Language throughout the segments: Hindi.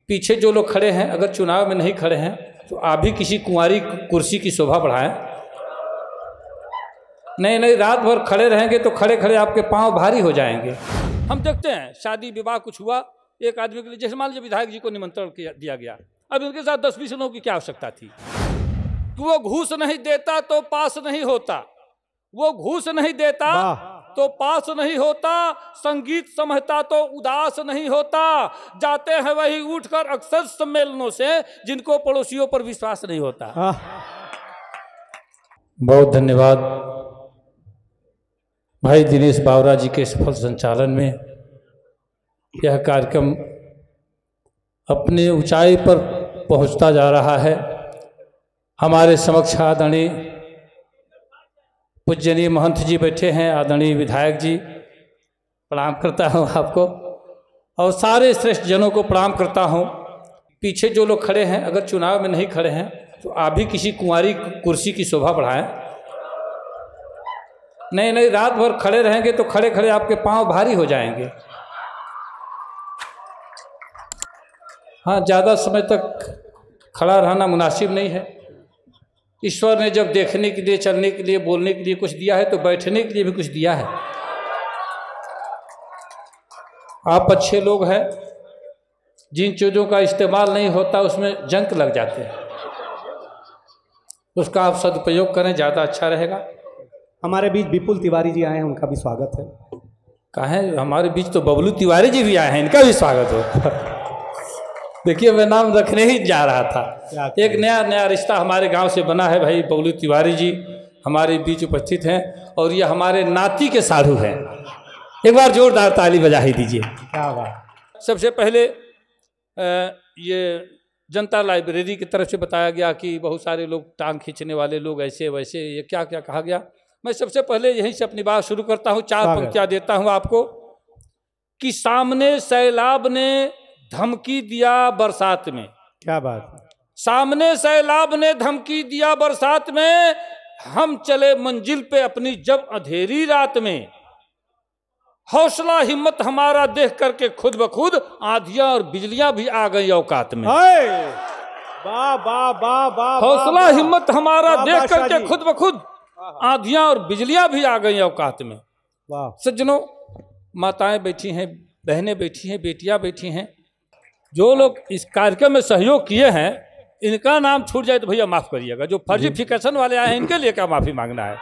पीछे जो लोग खड़े हैं अगर चुनाव में नहीं खड़े हैं तो आप भी किसी कुंवारी कुर्सी की शोभा बढ़ाएं। नहीं, रात भर खड़े रहेंगे तो खड़े खड़े आपके पांव भारी हो जाएंगे। हम देखते हैं शादी विवाह कुछ हुआ, एक आदमी के लिए जैसे मान लीजिए विधायक जी को निमंत्रण दिया गया, अब उनके साथ 10-20 लोगों की क्या आवश्यकता थी कि वो घूस नहीं देता तो पास नहीं होता, वो घूस नहीं देता तो पास नहीं होता, संगीत समझता तो उदास नहीं होता, जाते हैं वही उठकर अक्सर सम्मेलनों से जिनको पड़ोसियों पर विश्वास नहीं होता। बहुत धन्यवाद भाई दिनेश बावरा जी के सफल संचालन में यह कार्यक्रम अपने ऊंचाई पर पहुंचता जा रहा है। हमारे समक्ष आदरणीय पूजनीय महंत जी बैठे हैं, आदरणीय विधायक जी, प्रणाम करता हूं आपको और सारे श्रेष्ठ जनों को प्रणाम करता हूं। पीछे जो लोग खड़े हैं अगर चुनाव में नहीं खड़े हैं तो आप भी किसी कुंवारी कुर्सी की शोभा बढ़ाएं। नहीं, रात भर खड़े रहेंगे तो खड़े खड़े आपके पांव भारी हो जाएंगे। हाँ, ज़्यादा समय तक खड़ा रहना मुनासिब नहीं है। ईश्वर ने जब देखने के लिए, चलने के लिए, बोलने के लिए कुछ दिया है तो बैठने के लिए भी कुछ दिया है। आप अच्छे लोग हैं, जिन चीज़ों का इस्तेमाल नहीं होता उसमें जंक लग जाते हैं, उसका आप सदुपयोग करें, ज़्यादा अच्छा रहेगा। हमारे बीच विपुल तिवारी जी आए हैं, उनका भी स्वागत है। कहाँ है हमारे बीच? तो बबलू तिवारी जी भी आए हैं, इनका भी स्वागत हो। देखिए मैं नाम रखने ही जा रहा था। एक नया रिश्ता हमारे गांव से बना है भाई, बबलू तिवारी जी हमारे बीच उपस्थित हैं और ये हमारे नाती के साधु हैं। एक बार जोरदार ताली बजा ही दीजिए। क्या बात। सबसे पहले ये जनता लाइब्रेरी की तरफ से बताया गया कि बहुत सारे लोग टांग खींचने वाले लोग ऐसे वैसे, ये क्या क्या कहा गया। मैं सबसे पहले यहीं से अपनी बात शुरू करता हूँ। 4 पंक्तियाँ देता हूँ आपको कि सामने सैलाब ने धमकी दिया बरसात में। क्या बात। सामने सैलाब ने धमकी दिया बरसात में, हम चले मंजिल पे अपनी जब अंधेरी रात में, हौसला हिम्मत हमारा देख करके खुद ब खुद आंधियां और बिजलियां भी आ गई औकात में। हौसला हिम्मत हमारा देख करके खुद ब खुद आंधियां और बिजलियां भी आ गई औकात में। सज्जनों, माताएं बैठी हैं, बहनें बैठी हैं, बेटियां बैठी हैं, जो लोग इस कार्यक्रम में सहयोग किए हैं इनका नाम छूट जाए तो भैया माफ करिएगा। जो फर्जीफिकेशन वाले आए हैं इनके लिए क्या माफी मांगना है।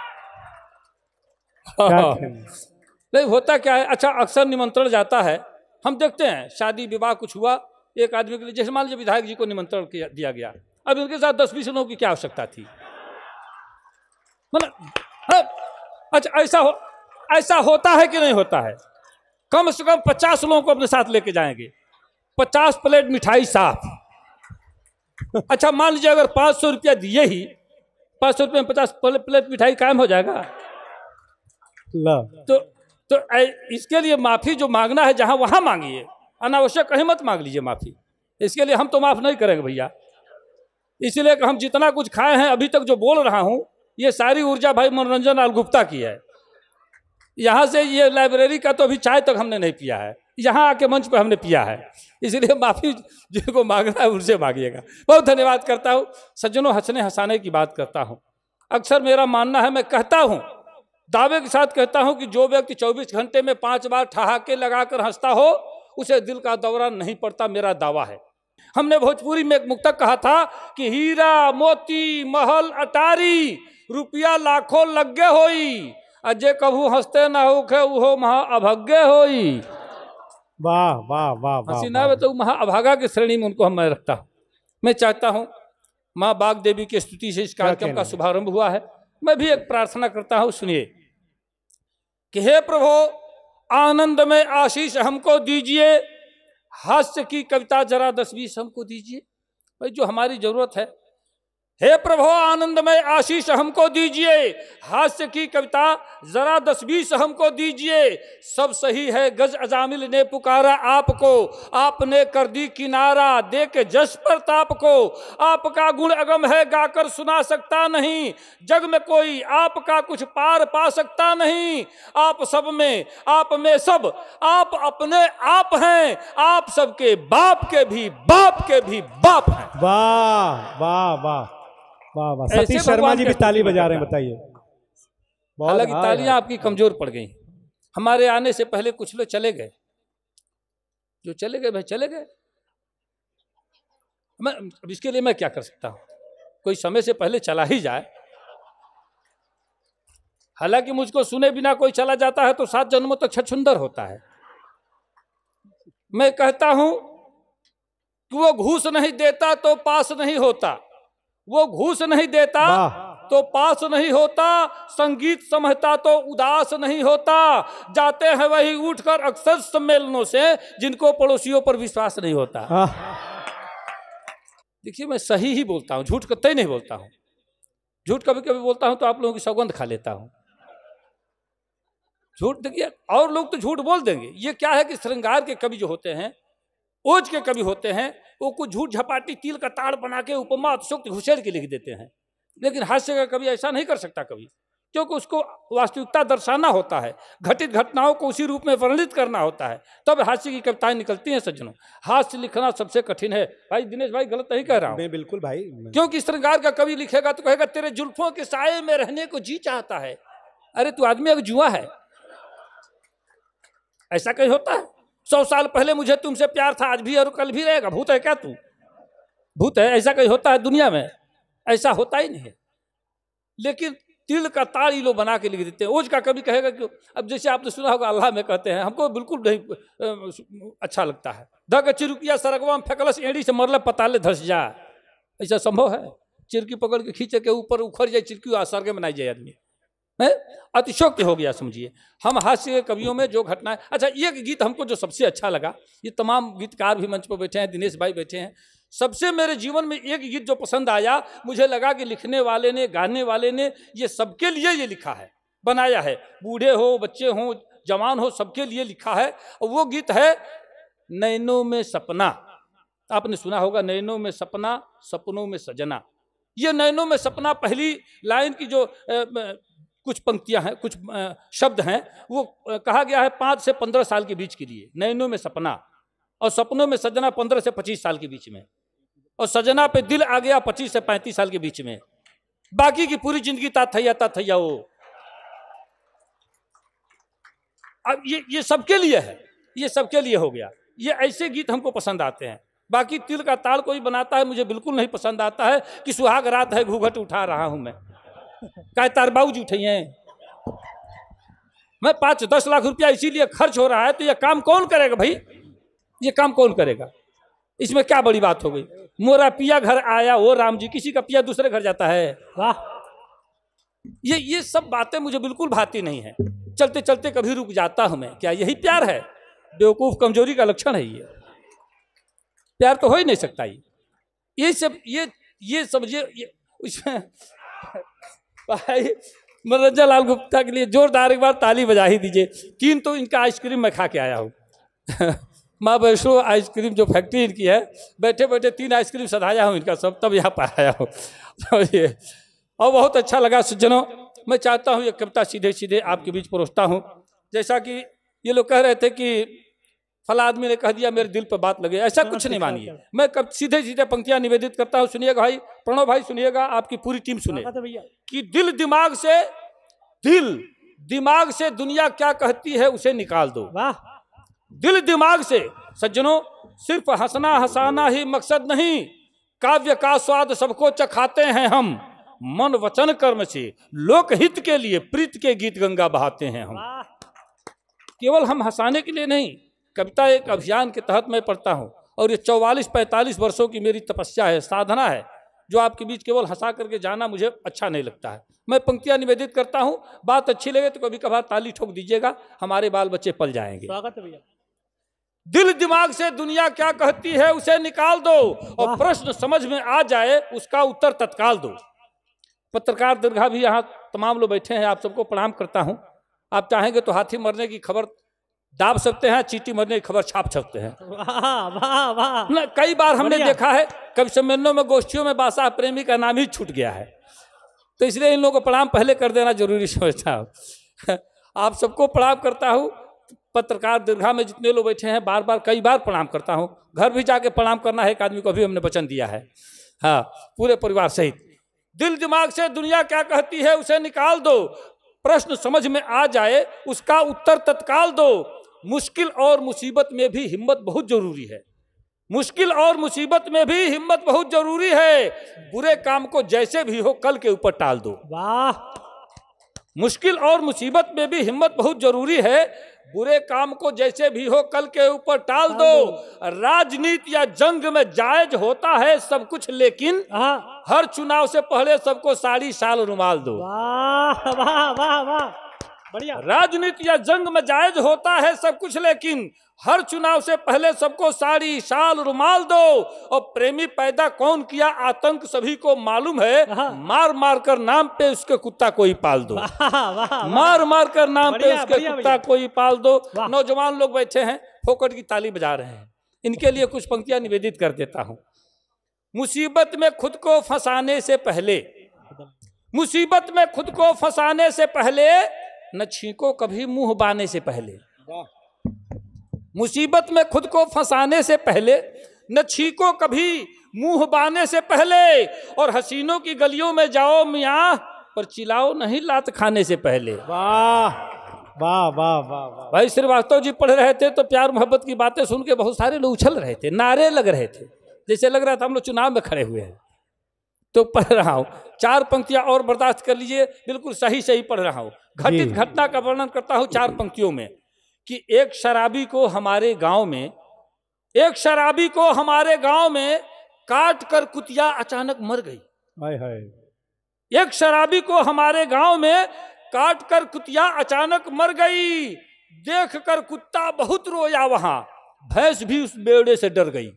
नहीं होता क्या है, अच्छा अक्सर निमंत्रण जाता है, हम देखते हैं शादी विवाह कुछ हुआ, एक आदमी के लिए जैसे मान लीजिए विधायक जी को निमंत्रण दिया गया, अब उनके साथ 10-20 लोगों की क्या आवश्यकता थी। अच्छा ऐसा होता है कि नहीं होता है? कम से कम 50 लोगों को अपने साथ लेके जाएंगे, 50 प्लेट मिठाई साफ। अच्छा मान लीजिए अगर 500 रुपया दिए ही, 500 रुपये में 50 प्लेट मिठाई कायम हो जाएगा। तो इसके लिए माफी जो मांगना है जहां वहां मांगिए, अनावश्यक कहीं मत मांग लीजिए माफी। इसके लिए हम तो माफ नहीं करेंगे भैया। इसलिए कि हम जितना कुछ खाए हैं अभी तक जो बोल रहा हूं ये सारी ऊर्जा भाई मनोरंजन लाल गुप्ता की है। यहाँ से ये लाइब्रेरी का तो अभी चाय तक हमने नहीं पिया है, यहाँ आके मंच पर हमने पिया है, इसलिए माफ़ी जिनको मांगना है उनसे मांगिएगा। बहुत धन्यवाद करता हूँ। सज्जनों, हंसने हंसाने की बात करता हूँ। अक्सर मेरा मानना है, मैं कहता हूँ, दावे के साथ कहता हूँ कि जो व्यक्ति 24 घंटे में 5 बार ठहाके लगाकर हंसता हो उसे दिल का दौरा नहीं पड़ता, मेरा दावा है। हमने भोजपुरी में एक मुक्तक कहा था कि हीरा मोती महल अटारी रुपया लाखों लग्गे होई, अजय कभू हंसते ना होखे उहो महा अभाग्य होई। वाह वाह वाह। हंसी ना तो महा अभागा की श्रेणी में उनको मैं रखता हूँ। मैं चाहता हूँ माँ बाग देवी की स्तुति से इस कार्यक्रम का शुभारंभ हुआ है। मैं भी एक प्रार्थना करता हूँ, सुनिए कि हे प्रभु आनंद में आशीष हमको दीजिए, हास्य की कविता जरा 10-20 हमको दीजिए। भाई जो हमारी जरूरत है हे प्रभु आनंदमय आशीष हमको दीजिए, हास्य की कविता जरा 10-20 हमको दीजिए। सब सही है गज अजामिल ने पुकारा आपको, आपने कर दी किनारा दे के जस प्रताप को। आपका गुण अगम है गाकर सुना सकता नहीं, जग में कोई आपका कुछ पार पा सकता नहीं। आप सब में, आप में सब, आप अपने आप हैं, आप सबके बाप के भी बाप के भी बाप हैं। वाह वाह वाह वाह वाह। सतीश शर्मा जी भी ताली बजा रहे हैं, बताइए। हालांकि तालियां आपकी कमजोर पड़ गई। हमारे आने से पहले कुछ लोग चले गए, जो चले गए भाई चले गए। मैं इसके लिए मैं क्या कर सकता हूं, कोई समय से पहले चला ही जाए। हालांकि मुझको सुने बिना कोई चला जाता है तो 7 जन्मों तक छछुंदर होता है। मैं कहता हूं कि वो घूस नहीं देता तो पास नहीं होता, वो घूस नहीं देता तो पास नहीं होता, संगीत समझता तो उदास नहीं होता। जाते हैं वही उठकर अक्सर सम्मेलनों से जिनको पड़ोसियों पर विश्वास नहीं होता। देखिए मैं सही ही बोलता हूं, झूठ कतई नहीं बोलता हूं। झूठ कभी कभी बोलता हूं तो आप लोगों की सौगंध खा लेता हूं। झूठ देखिए, और लोग तो झूठ बोल देंगे। ये क्या है कि श्रृंगार के कवि जो होते हैं, ओज के कवि होते हैं, वो कुछ झूठ झपाटी तिल का ताड़ बना के उपमा अतिशोक्ति घुसेड़ के लिख देते हैं। लेकिन हास्य का कवि ऐसा नहीं कर सकता कवि, क्योंकि उसको वास्तविकता दर्शाना होता है, घटित घटनाओं को उसी रूप में वर्णित करना होता है, तब हास्य की कविताएं निकलती हैं। सज्जनों, हास्य लिखना सबसे कठिन है। भाई दिनेश भाई गलत नहीं कह रहा हूं। बिल्कुल भाई, क्योंकि श्रृंगार का कवि लिखेगा तो कहेगा तेरे जुल्फों के साये में रहने को जी चाहता है। अरे तू आदमी अब जुआ है, ऐसा कहीं होता है? 100 साल पहले मुझे तुमसे प्यार था, आज भी और कल भी रहेगा। भूत है क्या तू? भूत है? ऐसा कहीं होता है दुनिया में? ऐसा होता ही नहीं है। लेकिन तिल का ताड़ ये लोग बना के लिख देते हैं। ओज का कभी कहेगा कि अब जैसे आपने सुना होगा अल्लाह में कहते हैं, हमको बिल्कुल नहीं अच्छा लगता है। धक चिरुकिया सरगवा में फेंकलस एड़ी से मरल पताले धस जा। ऐसा संभव है? चिरकी पकड़ के खींचे के ऊपर उखड़ जाए चिरकी, सरगे में नहीं जाए आदमी। अतिशोक्ति हो गया समझिए। हम हास्य के कवियों में जो घटनाएं, अच्छा एक गीत हमको जो सबसे अच्छा लगा, ये तमाम गीतकार भी मंच पर बैठे हैं, दिनेश भाई बैठे हैं, सबसे मेरे जीवन में एक गीत जो पसंद आया, मुझे लगा कि लिखने वाले ने, गाने वाले ने ये सबके लिए ये लिखा है, बनाया है। बूढ़े हो, बच्चे हो, जवान हो, सबके लिए लिखा है। और वो गीत है नैनों में सपना। आपने सुना होगा, नैनों में सपना सपनों में सजना। ये नैनों में सपना पहली लाइन की जो कुछ पंक्तियां हैं, कुछ शब्द हैं, वो कहा गया है 5 से 15 साल के बीच के लिए। नैनों में सपना और सपनों में सजना 15 से 25 साल के बीच में, और सजना पे दिल आ गया 25 से 35 साल के बीच में। बाकी की पूरी जिंदगी ताथैया वो। अब ये सबके लिए है, ये सबके लिए हो गया। ये ऐसे गीत हमको पसंद आते हैं। बाकी तिल का ताड़ कोई बनाता है, मुझे बिल्कुल नहीं पसंद आता है कि सुहाग रात है घूंघट उठा रहा हूं मैं। क्या तारबाऊ जी उठाइए, मैं 5-10 लाख रुपया इसीलिए खर्च हो रहा है, तो ये काम कौन करेगा भाई? ये काम कौन करेगा? इसमें क्या बड़ी बात हो गई? मोरा पिया घर आया वो राम जी, किसी का पिया दूसरे घर जाता है? वाह! ये सब बातें मुझे बिल्कुल भाती नहीं है। चलते चलते कभी रुक जाता हूं मैं। क्या यही प्यार है? बेवकूफ कमजोरी का लक्षण है ये। प्यार तो हो ही नहीं सकता। ये सब ये समझिए। भाई मनोरंजन लाल गुप्ता के लिए जोरदार एक बार ताली बजा ही दीजिए। 3 तो इनका आइसक्रीम मैं खा के आया हूँ। माँ वैष्णो आइसक्रीम जो फैक्ट्री इनकी है, बैठे बैठे 3 आइसक्रीम सधाया हूँ इनका सब, तब यहाँ पर आया हूँ। तो ये और बहुत अच्छा लगा सज्जनों। मैं चाहता हूँ ये कविता सीधे सीधे आपके बीच परोसता हूँ। जैसा कि ये लोग कह रहे थे कि फला आदमी ने कह दिया मेरे दिल पर बात लगे, ऐसा कुछ नहीं मानिए। मैं सीधे सीधे पंक्तियां निवेदित करता हूँ। सुनिएगा भाई, प्रणव भाई सुनिएगा, आपकी पूरी टीम सुने कि दिल दिमाग से दुनिया क्या कहती है उसे निकाल दो। दिल दिमाग से सज्जनों, सिर्फ हंसना हंसाना ही मकसद नहीं, काव्य का स्वाद सबको चखाते हैं हम। मन वचन कर्म से लोकहित के लिए प्रीत के गीत गंगा बहाते हैं हम। केवल हम हंसाने के लिए नहीं, कविता एक अभियान के तहत मैं पढ़ता हूँ, और ये 44-45 वर्षों की मेरी तपस्या है, साधना है, जो आपके बीच केवल हंसा करके जाना मुझे अच्छा नहीं लगता है। मैं पंक्तियां निवेदित करता हूँ, बात अच्छी लगे तो कभी कभार ताली ठोक दीजिएगा, हमारे बाल बच्चे पल जाएंगे। स्वागत है भैया। दिल दिमाग से दुनिया क्या कहती है उसे निकाल दो, और प्रश्न समझ में आ जाए उसका उत्तर तत्काल दो। पत्रकार दीर्घा भी यहाँ तमाम लोग बैठे हैं, आप सबको प्रणाम करता हूँ। आप चाहेंगे तो हाथी मरने की खबर दाब सकते हैं, चींटी मरने की खबर छाप सकते हैं। वाह वाह वाह। कई बार हमने देखा है, कभी सम्मेलनों में गोष्ठियों में बादशाह प्रेमी का नाम ही छूट गया है, तो इसलिए इन लोगों को प्रणाम पहले कर देना जरूरी समझता हूँ। आप सबको प्रणाम करता हूँ। पत्रकार दीर्घा में जितने लोग बैठे हैं बार बार कई बार प्रणाम करता हूँ। घर भी जाके प्रणाम करना है एक आदमी को, भी हमने वचन दिया है, हाँ, पूरे परिवार सहित। दिल दिमाग से दुनिया क्या कहती है उसे निकाल दो, प्रश्न समझ में आ जाए उसका उत्तर तत्काल दो। मुश्किल और मुसीबत में भी हिम्मत बहुत जरूरी है, मुश्किल और मुसीबत में भी हिम्मत बहुत जरूरी है। बुरे काम को जैसे भी हो कल के ऊपर टाल दो। वाह। मुश्किल और मुसीबत में भी हिम्मत बहुत जरूरी है, बुरे काम को जैसे भी हो कल के ऊपर टाल दो। राजनीति या जंग में जायज होता है सब कुछ, लेकिन हर चुनाव से पहले सबको साड़ी साल रुमाल दो। वाह वाह वाह वाह, बढ़िया। राजनीति या जंग में जायज होता है सब कुछ, लेकिन हर चुनाव से पहले सबको साड़ी शाल रुमाल दो। और प्रेमी पैदा कौन किया आतंक सभी को मालूम है, मार मार कर नाम पे उसके कुत्ता कोई पाल दो। मार मार कर नाम पे उसके कुत्ता कोई पाल दो। नौजवान लोग बैठे हैं, फोकट की ताली बजा रहे हैं, इनके लिए कुछ पंक्तियां निवेदित कर देता हूं। मुसीबत में खुद को फंसाने से पहले, मुसीबत में खुद को फंसाने से पहले न छींको कभी मुंह बाने से पहले। मुसीबत में खुद को फंसाने से पहले न छींको कभी मुंह बाने से पहले, और हसीनों की गलियों में जाओ मियाँ पर चिल्लाओ नहीं लात खाने से पहले। वाह वाह वाह वाह वाह। भाई श्रीवास्तव जी पढ़ रहे थे तो प्यार मोहब्बत की बातें सुन के बहुत सारे लोग उछल रहे थे, नारे लग रहे थे, जैसे लग रहा था हम लोग चुनाव में खड़े हुए हैं। तो पढ़ रहा हूँ, 4 पंक्तियां और बर्दाश्त कर लीजिए, बिल्कुल सही सही पढ़ रहा हूँ। घटित घटना का वर्णन करता हूँ 4 पंक्तियों में कि एक शराबी को हमारे गांव में, एक शराबी को हमारे गांव में काट कर कुतिया अचानक मर गई। हाय हाय। एक शराबी को हमारे गांव में काट कर कुतिया अचानक मर गई, देख कर कुत्ता बहुत रोया, वहां भैंस भी उस बेवड़े से डर गई।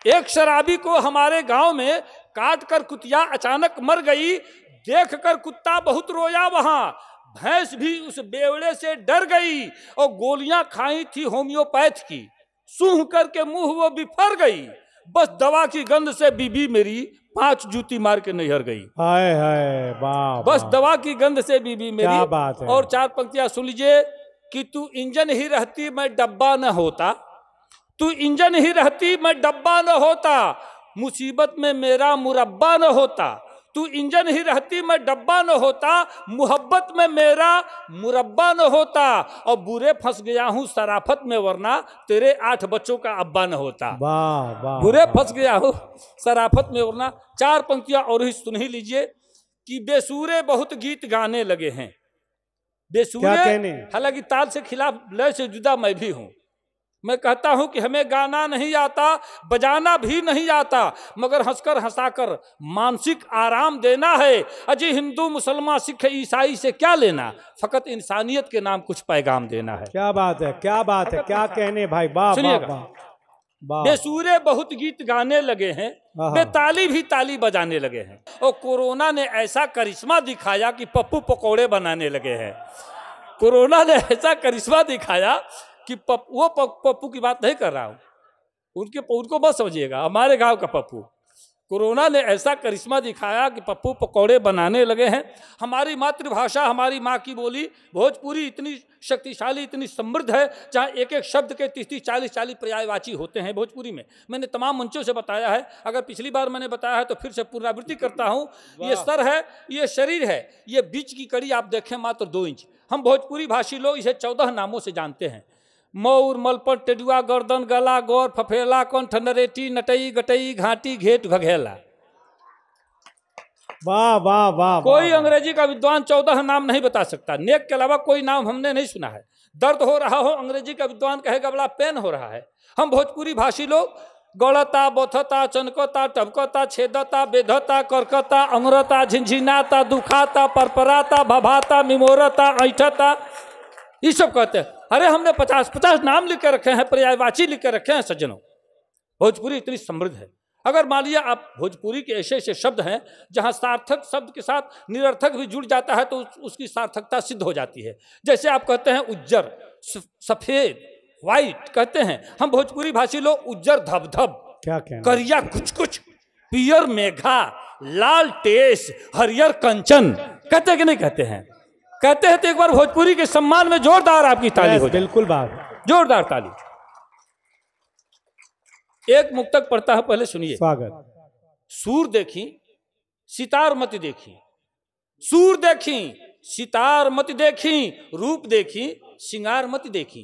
एक शराबी को हमारे गांव में काट कर कुतिया अचानक मर गई, देख कर कुत्ता बहुत रोया, वहां भैंस भी उस बेवड़े से डर गई। और गोलियां खाई थी होम्योपैथ की, सूंघ करके मुंह वो बिफर गई। बस दवा की गंध से बीबी मेरी 5 जूती मार के नैहर गई। हाय हाय वाह। बस दवा की गंध से बीबी मेरी। क्या बात है। और 4 पंक्तियां सुन लीजिए कि तू इंजन ही रहती मैं डब्बा न होता, तू इंजन ही रहती मैं डब्बा न होता, मुसीबत में मेरा मुरब्बा न होता। तू इंजन ही रहती मैं डब्बा न होता, मुहब्बत में मेरा मुरब्बा न होता। और बुरे फंस गया हूँ शराफत में, वरना तेरे 8 बच्चों का अब्बा न होता। वाह वाह। बुरे फंस गया हूँ शराफत में, वरना 4 पंक्तियां और ही सुन ही लीजिए कि बेसूरे बहुत गीत गाने लगे हैं। बेसूरे, हालांकि ताल से खिलाफ लय से जुदा मैं भी हूँ। मैं कहता हूं कि हमें गाना नहीं आता, बजाना भी नहीं आता, मगर हंसकर हंसाकर मानसिक आराम देना है। अजी हिंदू मुसलमान सिख ईसाई से क्या लेना, फकत इंसानियत के नाम कुछ पैगाम देना है। क्या बात है, क्या बात है, क्या कहने भाई। वाह वाह वाह। बेसूरे बहुत गीत गाने लगे हैं, बेताली भी ताली बजाने लगे हैं। और कोरोना ने ऐसा करिश्मा दिखाया कि पप्पू पकौड़े बनाने लगे हैं। कोरोना ने ऐसा करिश्मा दिखाया कि वो पप्पू की बात नहीं कर रहा हूँ, उनको बस समझिएगा, हमारे गांव का पप्पू। कोरोना ने ऐसा करिश्मा दिखाया कि पप्पू पकौड़े बनाने लगे हैं। हमारी मातृभाषा, हमारी माँ की बोली भोजपुरी इतनी शक्तिशाली, इतनी समृद्ध है, जहाँ एक एक शब्द के 30-30, 40-40 पर्यायवाची होते हैं भोजपुरी में। मैंने तमाम मंचों से बताया है, अगर पिछली बार मैंने बताया है तो फिर से पुनरावृत्ति करता हूँ। ये सर है, ये शरीर है, ये बीच की कड़ी आप देखें मात्र 2 इंच। हम भोजपुरी भाषी लोग इसे 14 नामों से जानते हैं। मौर, मलपट, टेडुआ, गर्दन, गला, गौर, फफेला, कंठ, नरेटी, नटई, गटई, घाटी, घेट, घघेला। वाह वाह वाह। कोई अंग्रेजी का विद्वान 14 नाम नहीं बता सकता। नेक के अलावा कोई नाम हमने नहीं सुना है। दर्द हो रहा हो, अंग्रेजी का विद्वान कहेगा बड़ा पेन हो रहा है। हम भोजपुरी भाषी लोग गौड़ता, बोथता, चनकता, टबकता, छेदता, बेधता, करकता, अंगरता, झिनझिनाता, दुखाता, परपराता, भभाता, मिमोरता, ऐठता, ये सब कहते हैं। अरे हमने 50-50 नाम लिख के रखे हैं, पर्यायवाची लिख के रखे हैं सज्जनों। भोजपुरी इतनी समृद्ध है। अगर मान लिया आप भोजपुरी के ऐसे ऐसे शब्द हैं जहाँ सार्थक शब्द के साथ निरर्थक भी जुड़ जाता है तो उसकी सार्थकता सिद्ध हो जाती है। जैसे आप कहते हैं उज्जर, सफेद, व्हाइट कहते हैं हम भोजपुरी भाषी लोग। उज्जर धबधब, क्या कहना, करिया कुछ कुछ, पियर मेघा, लाल टेस, हरियर कंचन कहते हैं कि नहीं कहते हैं? कहते हैं तो एक बार भोजपुरी के सम्मान में जोरदार आपकी ताली हो जाए। बिल्कुल बात, जोरदार ताली। एक मुक्तक पढ़ता है, पहले सुनिए। स्वागत। सूर देखी सितार मत देखी, सूर देखी सितार मत देखी, रूप देखी सिंगार मत देखी।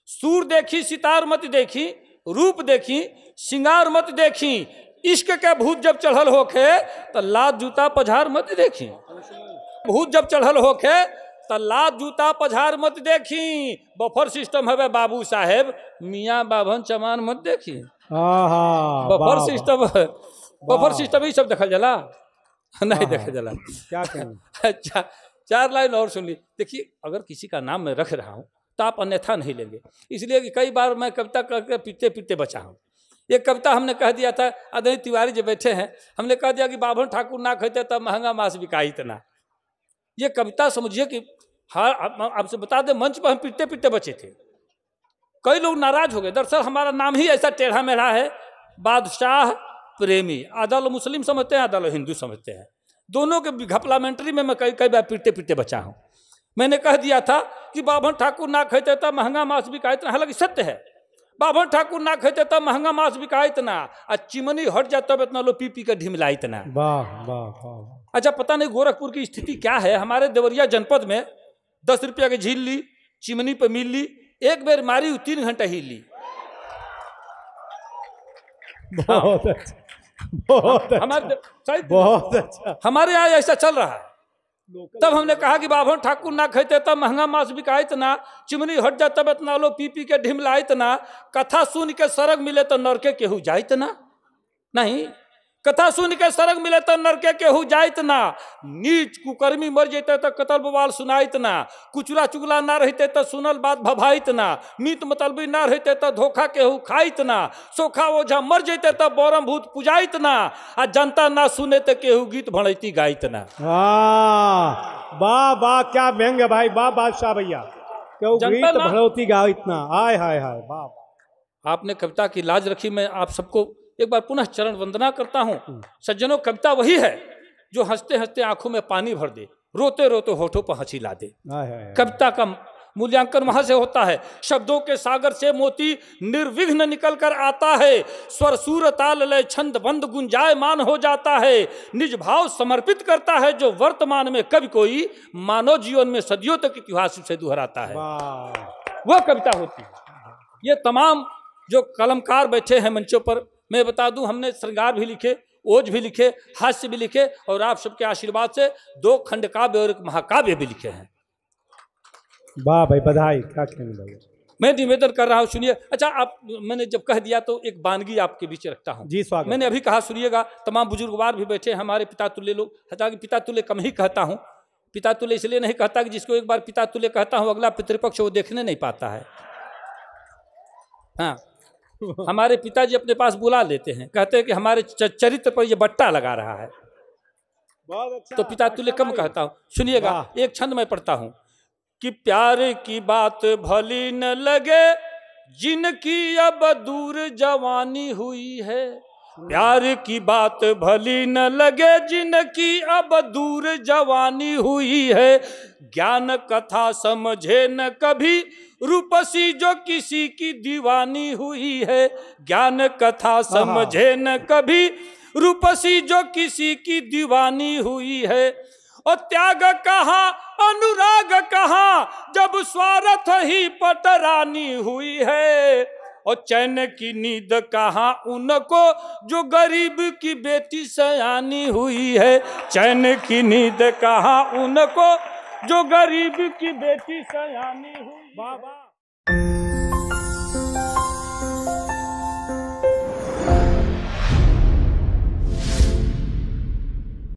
सूर देखी सितार मत देखी, रूप देखी सिंगार मत देखी। इश्क के भूत जब चढ़ल होके तो लात जूता पझार मत देखी। भूत जब चढ़ल होके तो लात जूता पझार मत देखी। बफर सिस्टम है बाबू साहेब, मियाँ बाभन चमान मत देखी। बफर सिस्टम, बफर सिस्टम ही सब देखा जला नहीं देखा जला। क्या कहना। अच्छा, 4 लाइन और सुन ली। देखिए, अगर किसी का नाम मैं रख रहा हूँ तो आप अन्यथा नहीं लेंगे, इसलिए कि कई बार मैं कविता करके पीटते पीटते बचा हूँ। एक कविता हमने कह दिया था, आदरणीय तिवारी जो बैठे हैं, हमने कह दिया कि बाभन ठाकुर ना कहते तब महंगा मांस बिका इतना। ये कविता समझिए कि हाँ, आपसे बता दें, मंच पर हम पीटते पीटते बचे थे। कई लोग नाराज हो गए। दरअसल हमारा नाम ही ऐसा टेढ़ा मेढ़ा है, बादशाह प्रेमी। आदल मुस्लिम समझते हैं, आदल हिंदू समझते हैं। दोनों के घपलामेंट्री में मैं कई बार पीटते पीटते बचा हूँ। मैंने कह दिया था कि बाभन ठाकुर ना कहते तब महंगा मांस बिका इतना। हालांकि सत्य है, बाभन ठाकुर ना कहते तब महंगा मांस बिका इतना, और चिमनी हट जाता तब इतना लो पी पी का ढिमला इतना। वाह वाह वाह। अच्छा, पता नहीं गोरखपुर की स्थिति क्या है। हमारे देवरिया जनपद में 10 रुपया की झील ली, चिमनी पे मिल ली, एक बेर मारी 3 घंटा ही ली। बहुत अच्छा, बहुत अच्छा, बहुत अच्छा। हमारे यहाँ ऐसा चल रहा है। तब हमने कहा कि बाभन ठाकुर ना कहते तब महंगा मांस बिका इतना, चिमनी हट जा तब इतना लो पी पी के ढिमला इतना। कथा सुन के सरग मिले तो नरके केहू जाए इतना नहीं। कथा सुन के सरग मिले तो नरके केहू जाइत ना। नीच कुकर्मी मर जेते तो कतल बवाल सुनाइत ना। कुचला चुगला ना रहते तो सुनल बात भभाइत ना। मीत मतलबी ना रहते तो धोखा केहू खाइत ना। सोखा ओझा मर जेते तो बोरम भूत पुजाइत ना। आ जनता ना सुने तो केहू गीत भड़ैती गाइत ना। वाह वाह, क्या व्यंग है भाई, वाह बादशाह भैया। क्यों गीत भड़ौती गाइत ना, हाय हाय हाय, वाह। आपने कविता की लाज रखी। मैं आप सबको एक बार पुनः चरण वंदना करता हूं। सज्जनों, कविता वही है जो हंसते हंसते आंखों में पानी भर दे, रोते रोते होठों पर हंसी ला दे। कविता का मूल्यांकन वहां से होता है। शब्दों के सागर से मोती निर्विघ्न निकल कर आता है। स्वर सूर ताल लय छंद बंद गुंजायमान हो जाता है। निज भाव समर्पित करता है जो वर्तमान में कभी कोई मानव जीवन में सदियों तक इतिहास से दोहराता है। वह कविता होती है। ये तमाम जो कलमकार बैठे हैं मंचों पर, मैं बता दूं, हमने श्रृंगार भी लिखे, ओज भी लिखे, हास्य भी लिखे, और आप सबके आशीर्वाद से 2 खंड काव्य और 1 महाकाव्य भी लिखे हैं। वाह भाई, बधाई। क्या कहने भाई, मैं निवेदन कर रहा हूँ, सुनिए। अच्छा, आप, मैंने जब कह दिया तो एक वानगी आपके बीच रखता हूँ। जी स्वागत। मैंने अभी कहा, सुनिएगा। तमाम बुजुर्गवार भी बैठे हैं, हमारे पिता तुल्य लोग। हालांकि पिता तुल्य कम ही कहता हूँ। पिता तुल्य इसलिए नहीं कहता कि जिसको एक बार पिता तुल्य कहता हूँ अगला पितृपक्ष वो देखने नहीं पाता है। हाँ, हमारे पिताजी अपने पास बुला लेते हैं, कहते हैं कि हमारे चरित्र पर ये बट्टा लगा रहा है। बहुत अच्छा। तो पिता तुल्य कम कहता हूँ। सुनिएगा, एक छंद मैं पढ़ता हूँ कि प्यार की बात भली न लगे जिनकी अब दूर जवानी हुई है। प्यार की बात भली न लगे जिनकी अब दूर जवानी हुई है। ज्ञान कथा समझे न कभी रूपसी जो किसी की दीवानी हुई है। ज्ञान कथा समझे न कभी रूपसी जो किसी की दीवानी हुई है। और त्याग कहाँ अनुराग कहाँ जब स्वार्थ ही पटरानी हुई है। और चैन की नींद कहाँ उनको जो गरीब की बेटी सयानी हुई है। चैन की नींद कहाँ उनको जो गरीब की बेटी सयानी हुई। बाबा।